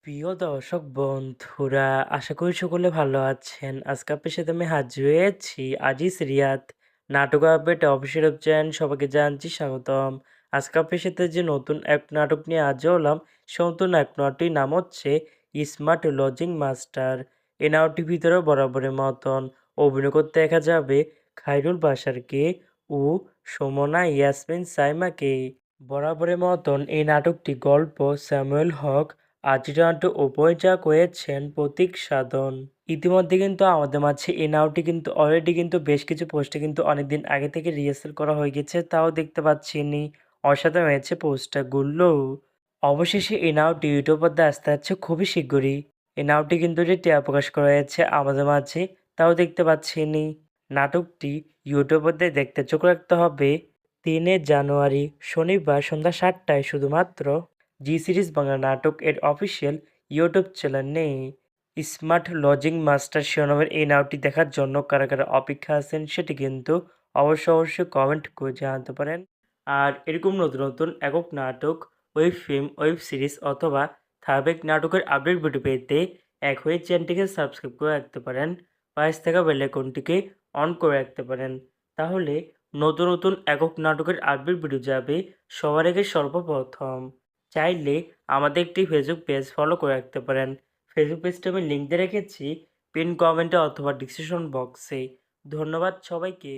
প্রিয় দর্শক বন্ধুরা, আশা করি সকলে ভালো আছেন। আজকে আপনার সাথে আমি হাজির হয়েছি আজিজ রিয়াদ নাটক আপডেট অফিসিয়াল চ্যানেল। সবাইকে জানাচ্ছি স্বাগতম। আজকে আপনার সাথে যে নতুন এক নাটক নিয়ে হাজির হলাম, সে নতুন এক নাটকটির নাম হচ্ছে স্মার্ট লজিং মাস্টার। এই নাটকটির ভিতরে বরাবরের মতন অভিনয় করতে দেখা যাবে খায়রুল বাশারকে ও সুমনা ইয়াসমিন সাইমাকে। বরাবরের মতন এই নাটকটি গল্প স্যামুয়েল হক, আচিরান্ট উপস্থাপনা করেছেন প্রতীক সাধন। ইতিমধ্যে কিন্তু আমাদের মাঝে এই নাটকটি কিন্তু অলরেডি কিন্তু বেশ কিছু পোস্টে কিন্তু অনেকদিন আগে থেকে রিহার্সাল করা হয়ে গেছে, তাও দেখতে পাচ্ছি নি। অসাধারণ হয়েছে পোস্টারগুলো। অবশেষে এই নাটকটি ইউটিউব পর্দায় আসতে যাচ্ছে খুবই শিগগিরই। এই নাটকটি কিন্তু যে টিআর প্রকাশ করা হয়েছে আমাদের মাঝে, তাও দেখতে পাচ্ছি নি। নাটকটি ইউটিউব পর্দায় দেখতে চোখ রাখতে হবে ৩ জানুয়ারি শনিবার সন্ধ্যা ৭টায় শুধুমাত্র জি সিরিজ বাংলা নাটক এর অফিসিয়াল ইউটিউব চ্যানেলে। স্মার্ট লজিং মাস্টার শিরোনামের এই নাটকটি দেখার জন্য কারা কারা অপেক্ষা আছেন সেটি কিন্তু অবশ্যই কমেন্ট করে জানাতে পারেন। আর এরকম নতুন নতুন একক নাটক, ওয়েব ফিল্ম, ওয়েব সিরিজ অথবা ধারাবাহিক নাটকের আপডেট ভিডিও পেতে এক হয়ে চ্যানেলটিকে সাবস্ক্রাইব করে রাখতে পারেন। পাশে থাকা বেল আইকনটিকে অন করে রাখতে পারেন। তাহলে নতুন নতুন একক নাটকের আপডেট ভিডিও যাবে সবার আগে সর্বপ্রথম। চাইলে আমাদের একটি ফেসবুক পেজ ফলো করে রাখতে পারেন। ফেসবুক পেজটা আমি লিঙ্ক দিয়ে রেখেছি পিন কমেন্টে অথবা ডিসক্রিপশন বক্সে। ধন্যবাদ সবাইকে।